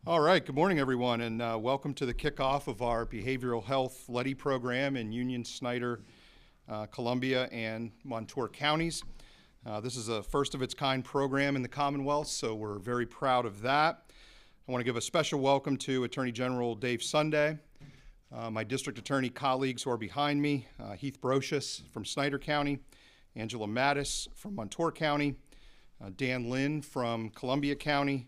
All right, good morning, everyone, and welcome to the kickoff of our behavioral health LETI program in Union, Snyder, Columbia, and Montour counties. This is a first of its kind program in the Commonwealth, so we're very proud of that. I want to give a special welcome to Attorney General Dave Sunday, my district attorney colleagues who are behind me, Heath Brocious from Snyder County, Angela Mattis from Montour County, Dan Lynn from Columbia County,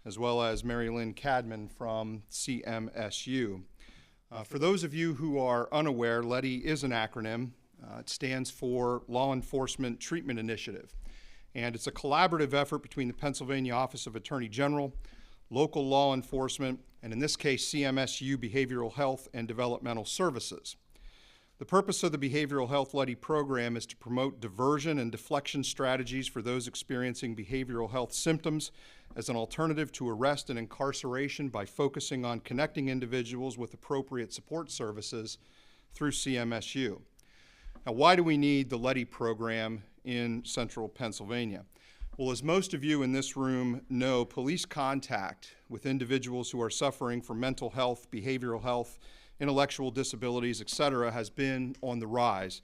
as well as Mary Lynn Cadman from CMSU. For those of you who are unaware, LETI is an acronym. It stands for Law Enforcement Treatment Initiative, and it's a collaborative effort between the Pennsylvania Office of Attorney General, local law enforcement, and in this case, CMSU Behavioral Health and Developmental Services. The purpose of the Behavioral Health LETI program is to promote diversion and deflection strategies for those experiencing behavioral health symptoms as an alternative to arrest and incarceration by focusing on connecting individuals with appropriate support services through CMSU. Now, why do we need the LETI program in central Pennsylvania? Well, as most of you in this room know, police contact with individuals who are suffering from mental health, behavioral health, intellectual disabilities, etc., has been on the rise,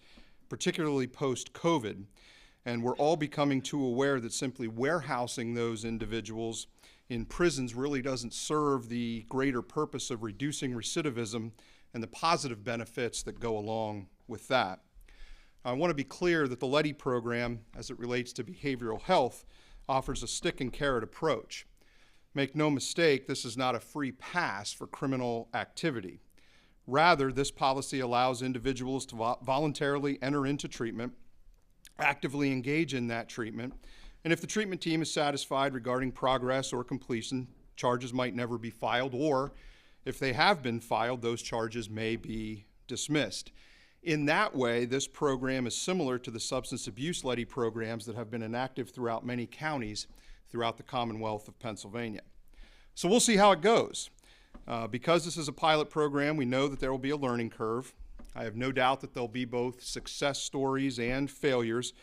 particularly post-COVID. And we're all becoming too aware that simply warehousing those individuals in prisons really doesn't serve the greater purpose of reducing recidivism and the positive benefits that go along with that. I want to be clear that the LETI program, as it relates to behavioral health, offers a stick and carrot approach. Make no mistake, this is not a free pass for criminal activity. Rather, this policy allows individuals to voluntarily enter into treatment, actively engage in that treatment, and if the treatment team is satisfied regarding progress or completion, charges might never be filed, or if they have been filed, those charges may be dismissed. In that way, this program is similar to the substance abuse LETI programs that have been inactive throughout many counties throughout the Commonwealth of Pennsylvania. So we'll see how it goes. Because this is a pilot program, we know that there will be a learning curve. I have no doubt that there'll be both success stories and failures,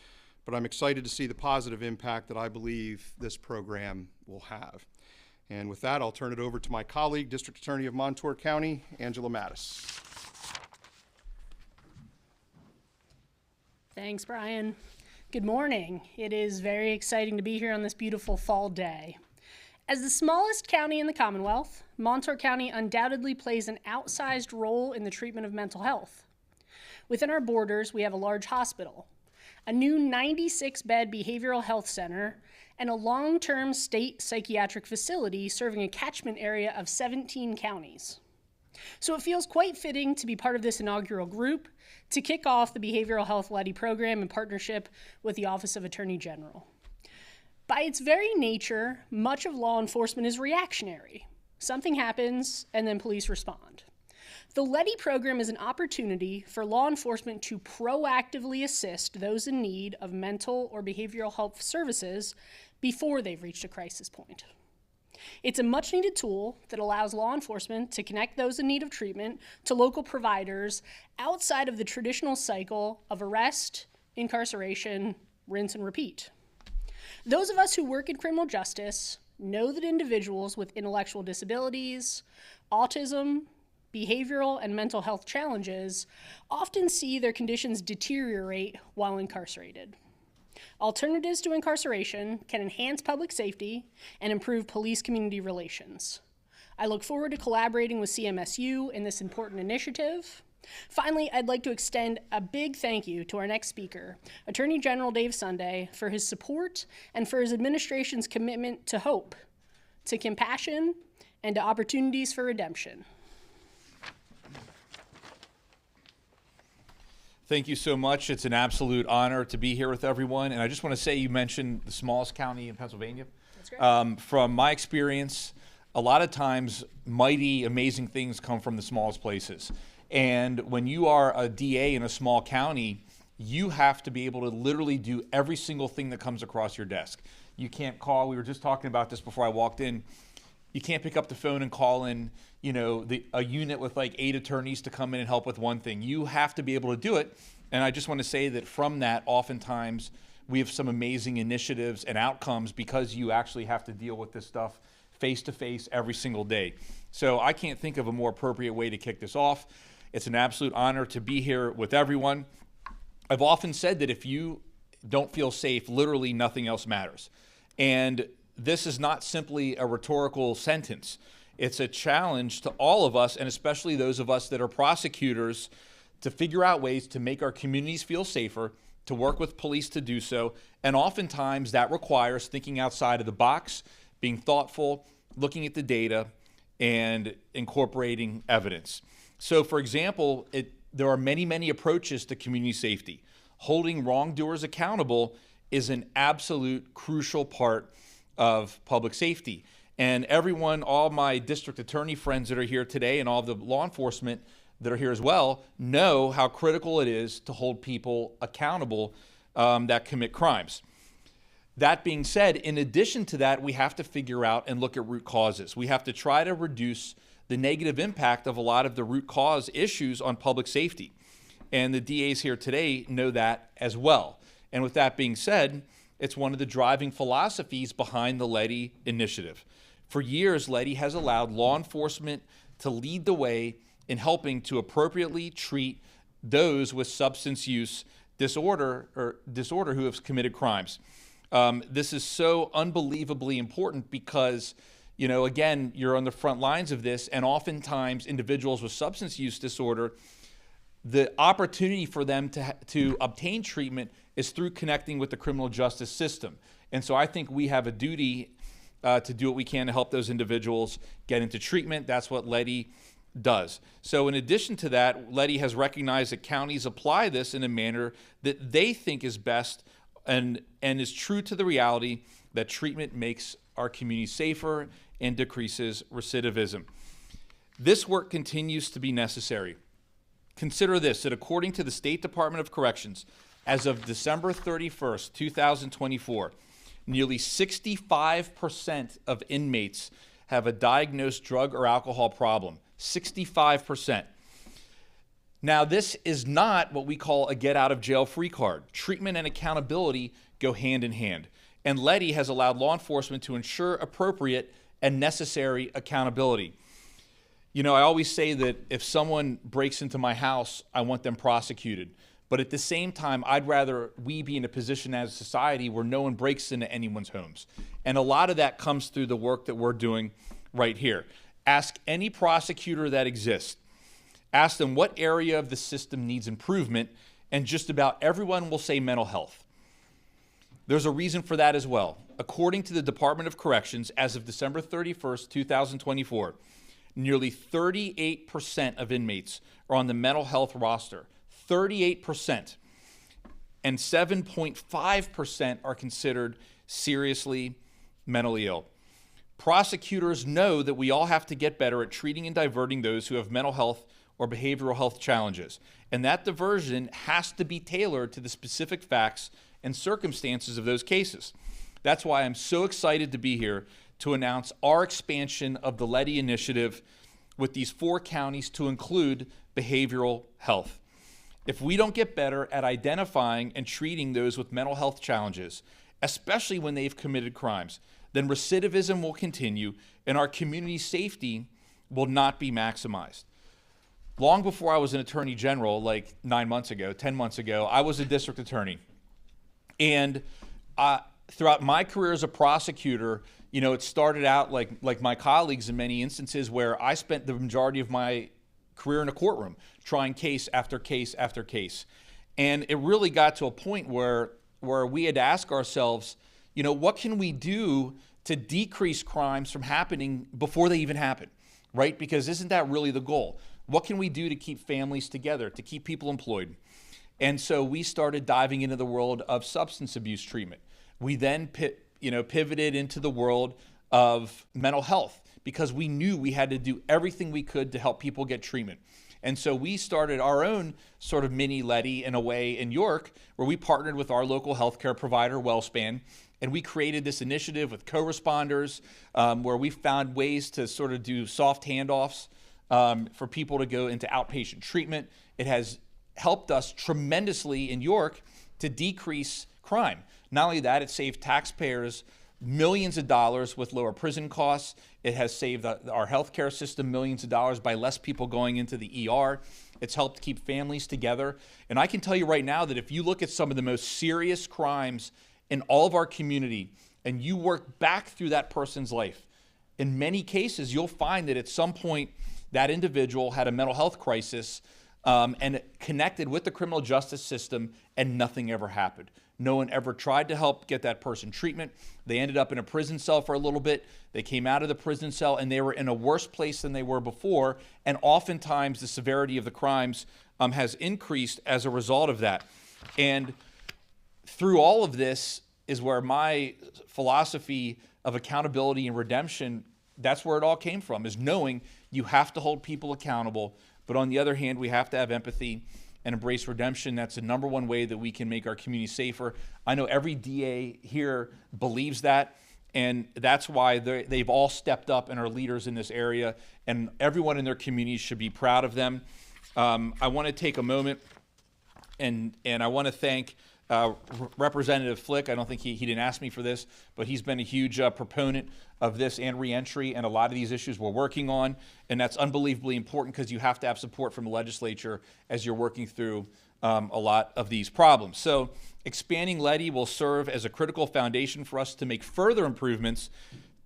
but I'm excited to see the positive impact that I believe this program will have. And with that, I'll turn it over to my colleague, District Attorney of Montour County, Angela Mattis. Thanks, Brian. Good morning. It is very exciting to be here on this beautiful fall day. As the smallest county in the Commonwealth, Montour County undoubtedly plays an outsized role in the treatment of mental health. Within our borders, we have a large hospital, a new 96-bed behavioral health center, and a long-term state psychiatric facility serving a catchment area of 17 counties. So it feels quite fitting to be part of this inaugural group to kick off the Behavioral Health LETI program in partnership with the Office of Attorney General. By its very nature, much of law enforcement is reactionary. Something happens, and then police respond. The LETI program is an opportunity for law enforcement to proactively assist those in need of mental or behavioral health services before they've reached a crisis point. It's a much-needed tool that allows law enforcement to connect those in need of treatment to local providers outside of the traditional cycle of arrest, incarceration, rinse and repeat. Those of us who work in criminal justice know that individuals with intellectual disabilities, autism, behavioral and mental health challenges often see their conditions deteriorate while incarcerated. Alternatives to incarceration can enhance public safety and improve police-community relations. I look forward to collaborating with CMSU in this important initiative. Finally, I'd like to extend a big thank you to our next speaker, Attorney General Dave Sunday, for his support and for his administration's commitment to hope, to compassion, and to opportunities for redemption. Thank you so much. It's an absolute honor to be here with everyone. And I just want to say, you mentioned the smallest county in Pennsylvania. That's great. From my experience, a lot of times mighty, amazing things come from the smallest places. And when you are a DA in a small county, you have to be able to literally do every single thing that comes across your desk. You can't call. We were just talking about this before I walked in. You can't pick up the phone and call in, a unit with like 8 attorneys to come in and help with one thing. You have to be able to do it. And I just want to say that from that, oftentimes we have some amazing initiatives and outcomes because you actually have to deal with this stuff face-to-face every single day. So I can't think of a more appropriate way to kick this off. It's an absolute honor to be here with everyone. I've often said that if you don't feel safe, literally nothing else matters. And this is not simply a rhetorical sentence. It's a challenge to all of us, and especially those of us that are prosecutors, to figure out ways to make our communities feel safer, to work with police to do so. And oftentimes that requires thinking outside of the box, being thoughtful, looking at the data, and incorporating evidence. So for example, there are many, many approaches to community safety. Holding wrongdoers accountable is an absolute crucial part of public safety. And everyone, all my district attorney friends that are here today and all the law enforcement that are here as well, know how critical it is to hold people accountable that commit crimes. That being said, in addition to that, we have to figure out and look at root causes. We have to try to reduce the negative impact of a lot of the root cause issues on public safety. And the DAs here today know that as well. And with that being said, it's one of the driving philosophies behind the LETI initiative. For years, LETI has allowed law enforcement to lead the way in helping to appropriately treat those with substance use disorder who have committed crimes. This is so unbelievably important because, you know, again, you're on the front lines of this, and oftentimes individuals with substance use disorder, the opportunity for them to obtain treatment is through connecting with the criminal justice system. And so I think we have a duty to do what we can to help those individuals get into treatment. That's what LETI does. So in addition to that, LETI has recognized that counties apply this in a manner that they think is best and is true to the reality that treatment makes our community safer and decreases recidivism. This work continues to be necessary. Consider this, that according to the State Department of Corrections, as of December 31st, 2024, nearly 65% of inmates have a diagnosed drug or alcohol problem. 65%. Now, this is not what we call a get out of jail free card. Treatment and accountability go hand in hand. And LETI has allowed law enforcement to ensure appropriate and necessary accountability. You know, I always say that if someone breaks into my house, I want them prosecuted. But at the same time, I'd rather we be in a position as a society where no one breaks into anyone's homes. And a lot of that comes through the work that we're doing right here. Ask any prosecutor that exists. Ask them what area of the system needs improvement, and just about everyone will say mental health. There's a reason for that as well. According to the Department of Corrections, as of December 31st, 2024, nearly 38% of inmates are on the mental health roster. 38%. And 7.5% are considered seriously mentally ill. Prosecutors know that we all have to get better at treating and diverting those who have mental health or behavioral health challenges. And that diversion has to be tailored to the specific facts and circumstances of those cases. That's why I'm so excited to be here to announce our expansion of the LETI initiative with these 4 counties to include behavioral health. If we don't get better at identifying and treating those with mental health challenges, especially when they've committed crimes, then recidivism will continue and our community safety will not be maximized. Long before I was an attorney general, like 10 months ago, I was a district attorney. And throughout my career as a prosecutor, you know, it started out like my colleagues in many instances where I spent the majority of my career in a courtroom trying case after case after case. And it really got to a point where we had to ask ourselves, you know, what can we do to decrease crimes from happening before they even happen, right? Because isn't that really the goal? What can we do to keep families together, to keep people employed? And so we started diving into the world of substance abuse treatment. We then pivoted into the world of mental health because we knew we had to do everything we could to help people get treatment. And so we started our own sort of mini LETI in a way in York, where we partnered with our local healthcare provider, WellSpan, and we created this initiative with co-responders where we found ways to sort of do soft handoffs for people to go into outpatient treatment. It has helped us tremendously in York to decrease crime. Not only that, it saved taxpayers millions of dollars with lower prison costs. It has saved our healthcare system millions of dollars by less people going into the ER. It's helped keep families together. And I can tell you right now that if you look at some of the most serious crimes in all of our community and you work back through that person's life, in many cases, you'll find that at some point that individual had a mental health crisis and connected with the criminal justice system, and nothing ever happened. No one ever tried to help get that person treatment. They ended up in a prison cell for a little bit. They came out of the prison cell and they were in a worse place than they were before. And oftentimes the severity of the crimes has increased as a result of that. And through all of this is where my philosophy of accountability and redemption, that's where it all came from, is knowing you have to hold people accountable. But on the other hand, we have to have empathy and embrace redemption. That's the number one way that we can make our community safer. I know every DA here believes that, and that's why they've all stepped up and are leaders in this area, and everyone in their communities should be proud of them. I want to take a moment and I want to thank Representative Flick. I don't think he didn't ask me for this, but he's been a huge proponent of this and reentry and a lot of these issues we're working on. And that's unbelievably important because you have to have support from the legislature as you're working through a lot of these problems. So expanding LETI will serve as a critical foundation for us to make further improvements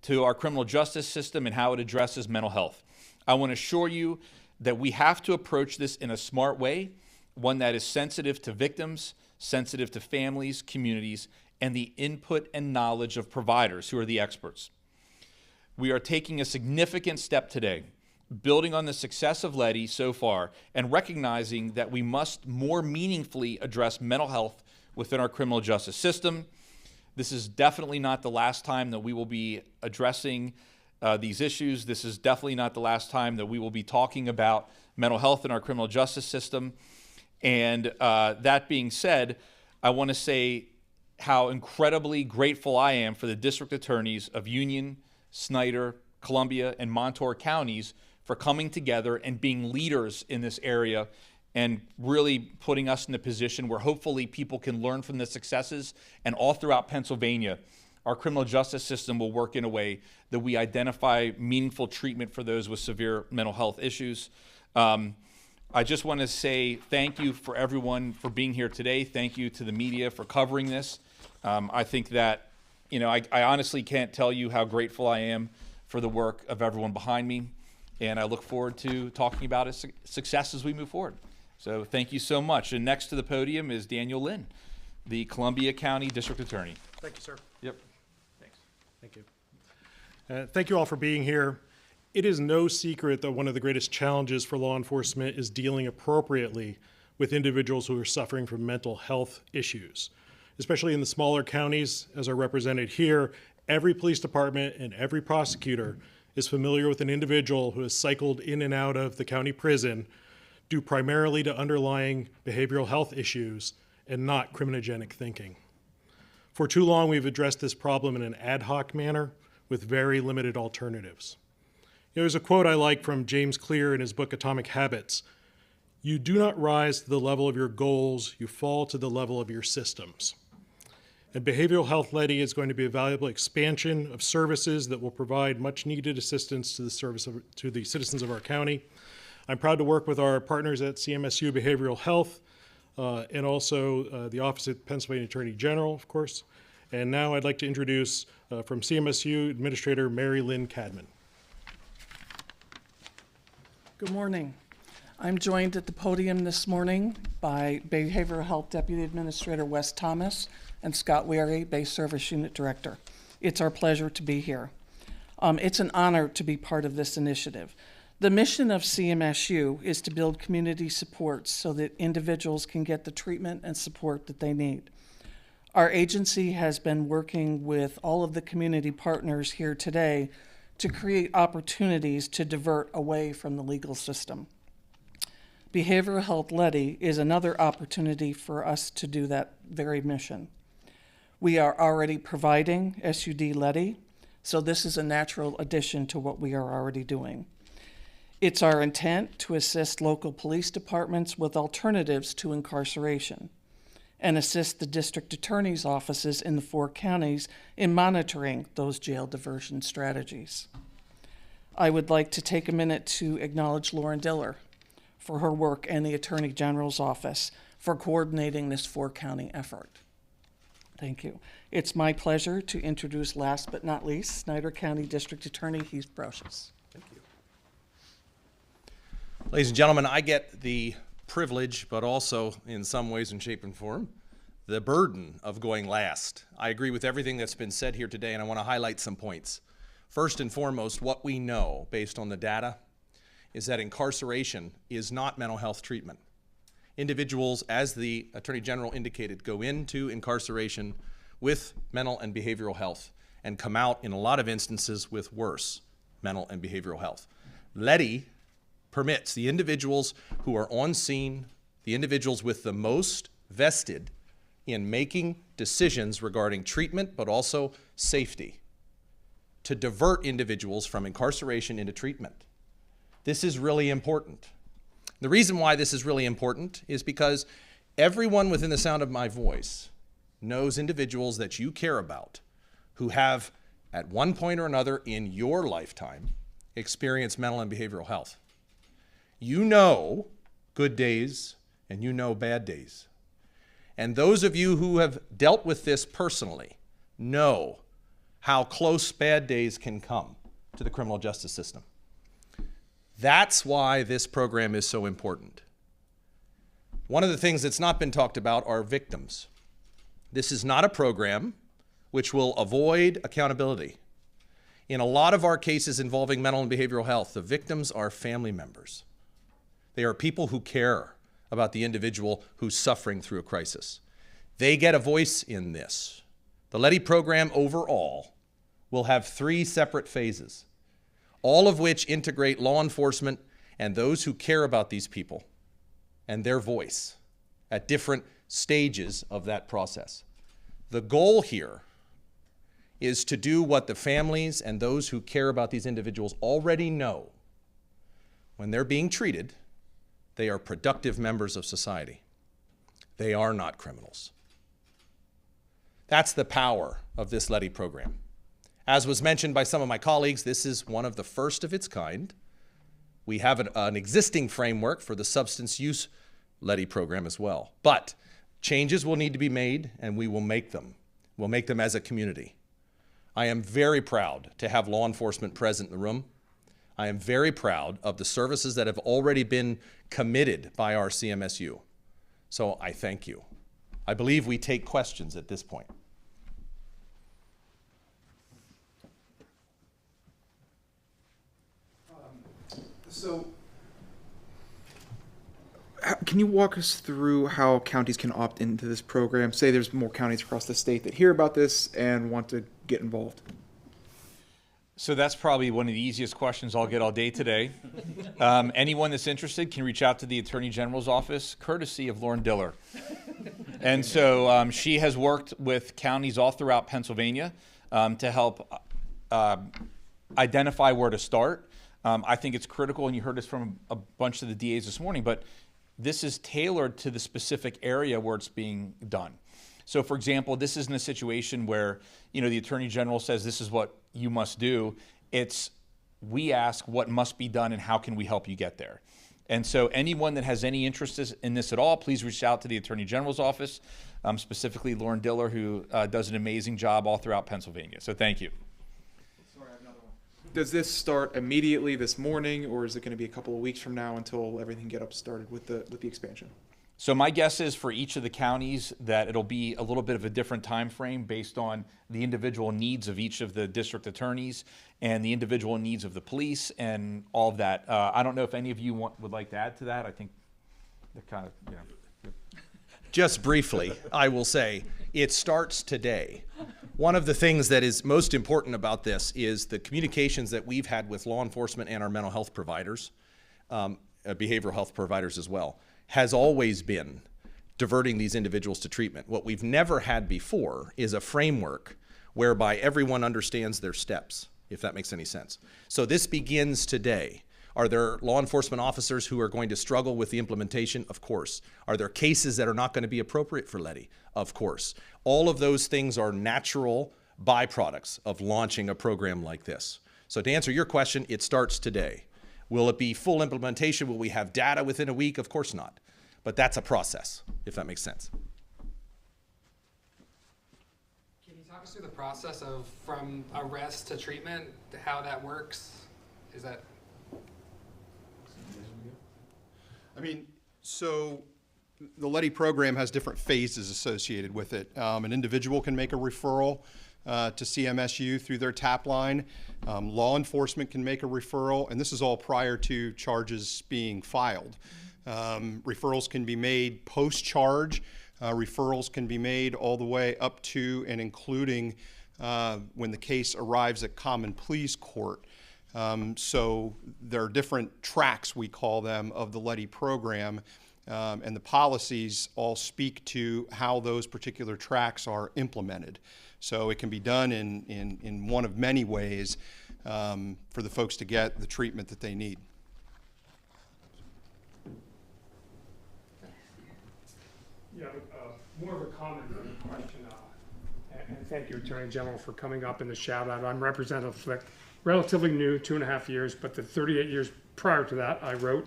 to our criminal justice system and how it addresses mental health. I want to assure you that we have to approach this in a smart way, one that is sensitive to victims, sensitive to families, communities, and the input and knowledge of providers who are the experts. We are taking a significant step today, building on the success of LETI so far and recognizing that we must more meaningfully address mental health within our criminal justice system. This is definitely not the last time that we will be addressing these issues. This is definitely not the last time that we will be talking about mental health in our criminal justice system. And that being said, I want to say how incredibly grateful I am for the district attorneys of Union, Snyder, Columbia, and Montour counties for coming together and being leaders in this area and really putting us in a position where hopefully people can learn from the successes. And all throughout Pennsylvania, our criminal justice system will work in a way that we identify meaningful treatment for those with severe mental health issues. I just want to say thank you for everyone for being here today. Thank you to the media for covering this. I think that, I honestly can't tell you how grateful I am for the work of everyone behind me. And I look forward to talking about its success as we move forward. So thank you so much. And next to the podium is Daniel Lynn, the Columbia County District Attorney. Thank you, sir. Yep. Thanks. Thank you. Thank you all for being here. It is no secret that one of the greatest challenges for law enforcement is dealing appropriately with individuals who are suffering from mental health issues. Especially in the smaller counties, as are represented here, every police department and every prosecutor is familiar with an individual who has cycled in and out of the county prison due primarily to underlying behavioral health issues and not criminogenic thinking. For too long, we've addressed this problem in an ad hoc manner with very limited alternatives. There's a quote I like from James Clear in his book Atomic Habits. "You do not rise to the level of your goals, you fall to the level of your systems." And behavioral health LETI is going to be a valuable expansion of services that will provide much needed assistance to the citizens of our county. I'm proud to work with our partners at CMSU Behavioral Health and also the Office of Pennsylvania Attorney General, of course. And now I'd like to introduce from CMSU Administrator Mary Lynn Cadman. Good morning. I'm joined at the podium this morning by Behavioral Health Deputy Administrator Wes Thomas and Scott Weary, Base Service Unit Director. It's our pleasure to be here. It's an honor to be part of this initiative. The mission of CMSU is to build community supports so that individuals can get the treatment and support that they need. Our agency has been working with all of the community partners here today to create opportunities to divert away from the legal system. Behavioral Health LETI is another opportunity for us to do that very mission. We are already providing SUD LETI, so this is a natural addition to what we are already doing. It's our intent to assist local police departments with alternatives to incarceration. and assist the district attorney's offices in the 4 counties in monitoring those jail diversion strategies. I would like to take a minute to acknowledge Lauren Diller for her work and the Attorney General's office for coordinating this 4-county effort. Thank you. It's my pleasure to introduce, last but not least, Snyder County District Attorney Heath Brocious. Thank you. Ladies and gentlemen, I get the privilege, but also in some ways and shape and form, the burden of going last. I agree with everything that's been said here today, and I want to highlight some points. First and foremost, what we know based on the data is that incarceration is not mental health treatment. Individuals, as the Attorney General indicated, go into incarceration with mental and behavioral health and come out in a lot of instances with worse mental and behavioral health. LETI permits the individuals who are on scene, the individuals with the most vested in making decisions regarding treatment but also safety, to divert individuals from incarceration into treatment. This is really important. The reason why this is really important is because everyone within the sound of my voice knows individuals that you care about who have, at one point or another in your lifetime, experienced mental and behavioral health. You know good days and you know bad days. And those of you who have dealt with this personally know how close bad days can come to the criminal justice system. That's why this program is so important. One of the things that's not been talked about are victims. This is not a program which will avoid accountability. In a lot of our cases involving mental and behavioral health, the victims are family members. They are people who care about the individual who's suffering through a crisis. They get a voice in this. The LETI program overall will have 3 separate phases, all of which integrate law enforcement and those who care about these people and their voice at different stages of that process. The goal here is to do what the families and those who care about these individuals already know. When they're being treated, they are productive members of society. They are not criminals. That's the power of this LETI program. As was mentioned by some of my colleagues, this is one of the first of its kind. We have an existing framework for the substance use LETI program as well. But changes will need to be made, and we will make them. We'll make them as a community. I am very proud to have law enforcement present in the room. I am very proud of the services that have already been committed by our CMSU. So I thank you. I believe we take questions at this point. So, can you walk us through how counties can opt into this program? Say there's more counties across the state that hear about this and want to get involved. So that's probably one of the easiest questions I'll get all day today. Anyone that's interested can reach out to the Attorney General's office, courtesy of Lauren Diller. And so she has worked with counties all throughout Pennsylvania to help identify where to start. I think it's critical, and you heard this from a bunch of the DAs this morning, but this is tailored to the specific area where it's being done. So, for example, this isn't a situation where, the Attorney General says this is what you must do. It's we ask what must be done and how can we help you get there. And so anyone that has any interest in this at all, please reach out to the Attorney General's office, specifically Lauren Diller, who does an amazing job all throughout Pennsylvania. So thank you. Sorry, I have another one. Does this start immediately this morning, or is it going to be a couple of weeks from now until everything gets up started with the expansion? So my guess is for each of the counties that it'll be a little bit of a different time frame based on the individual needs of each of the district attorneys and the individual needs of the police and all of that. I don't know if any of you would like to add to that. I think they're kind of, Just briefly, I will say it starts today. One of the things that is most important about this is the communications that we've had with law enforcement and our mental health providers, behavioral health providers as well, has always been diverting these individuals to treatment. What we've never had before is a framework whereby everyone understands their steps, if that makes any sense. So this begins today. Are there law enforcement officers who are going to struggle with the implementation? Of course. Are there cases that are not going to be appropriate for LETI? Of course. All of those things are natural byproducts of launching a program like this. So to answer your question, it starts today. Will it be full implementation? Will we have data within a week? Of course not. But that's a process, if that makes sense. Can you talk us through the process of from arrest to treatment, how that works? Is that? I mean, so the LETI program has different phases associated with it. An individual can make a referral to CMSU through their TAP line. Law enforcement can make a referral, and this is all prior to charges being filed. Referrals can be made post-charge. Referrals can be made all the way up to and including when the case arrives at common pleas court. So there are different tracks, we call them, of the LETI program, and the policies all speak to how those particular tracks are implemented. So it can be done in one of many ways for the folks to get the treatment that they need. Yeah, more of a comment than a question. And thank you, Attorney General, for coming up in the shout out. I'm Representative Flick, relatively new, 2.5 years, but the 38 years prior to that, I wrote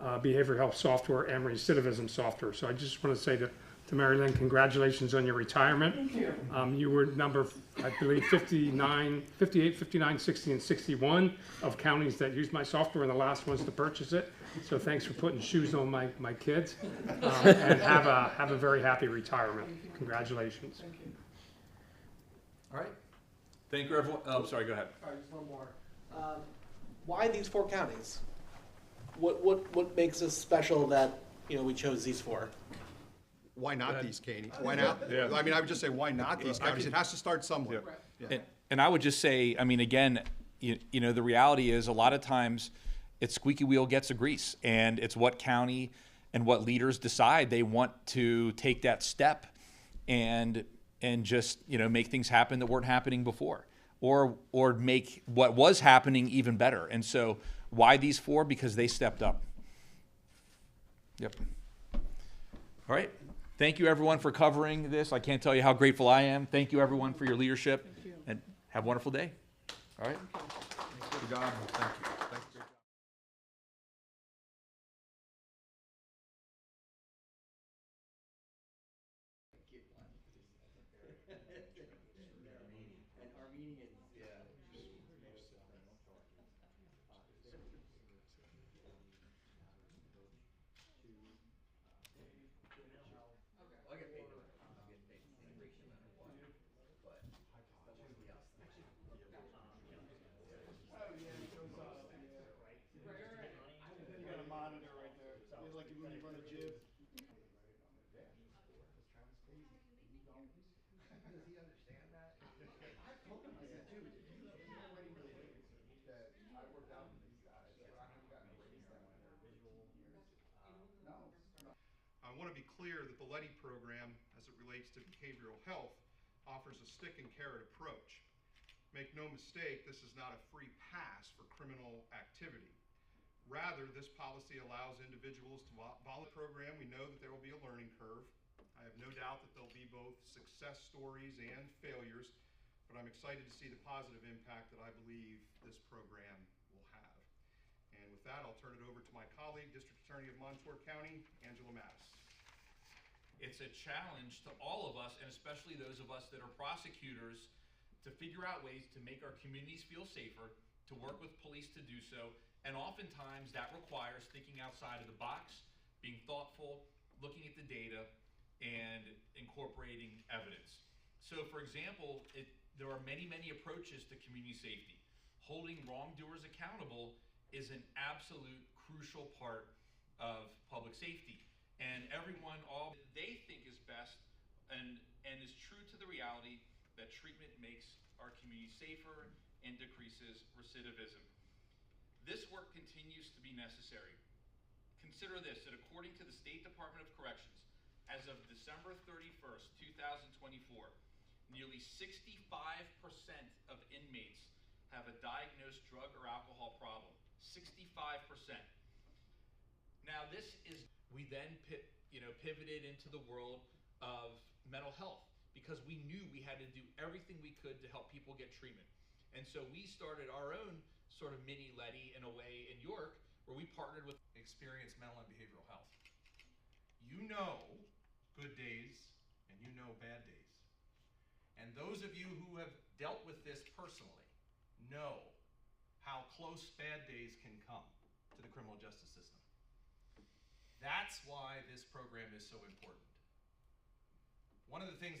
behavioral health software and recidivism software. So I just want to say to Mary Lynn, congratulations on your retirement. Thank you. You were number, I believe, 58, 59, 60, and 61 of counties that used my software, and the last ones to purchase it. So thanks for putting shoes on my kids, and have a very happy retirement. Congratulations. Thank you. All right. Thank you, everyone. Oh, sorry, go ahead. All right, just one more. Why these 4 counties? What makes us special that we chose these 4? Why not these, Katie? Why not? Yeah. I mean, I would just say, why not these counties? It has to start somewhere. Yeah. And I would just say, I mean, again, you know, the reality is a lot of times it's squeaky wheel gets the grease, and it's what county and what leaders decide they want to take that step and just, make things happen that weren't happening before, or make what was happening even better. And so why these 4? Because they stepped up. Yep. All right. Thank you, everyone, for covering this. I can't tell you how grateful I am. Thank you, everyone, for your leadership. And have a wonderful day. All right. Good job. Thank you. Thanks. I want to be clear that the LETI program, as it relates to behavioral health, offers a stick and carrot approach. Make no mistake, this is not a free pass for criminal activity. Rather, this policy allows individuals to follow the program. We know that there will be a learning curve. I have no doubt that there'll be both success stories and failures, but I'm excited to see the positive impact that I believe this program will have. And with that, I'll turn it over to my colleague, District Attorney of Montour County, Angela Mattis. It's a challenge to all of us, and especially those of us that are prosecutors, to figure out ways to make our communities feel safer, to work with police to do so, and oftentimes that requires thinking outside of the box, being thoughtful, looking at the data, and incorporating evidence. So, for example, there are many, many approaches to community safety. Holding wrongdoers accountable is an absolute crucial part of public safety. And everyone, all they think is best and is true to the reality that treatment makes our community safer and decreases recidivism. This work continues to be necessary. Consider this, that according to the State Department of Corrections, as of December 31st, 2024, nearly 65% of inmates have a diagnosed drug or alcohol problem. 65%. 5%. Now we then pivoted into the world of mental health because we knew we had to do everything we could to help people get treatment. And so we started our own sort of mini LETI in a way in York, where we partnered with Experience mental and behavioral health. You know good days and you know bad days. And those of you who have dealt with this personally know how close bad days can come to the criminal justice system. That's why this program is so important. One of the things that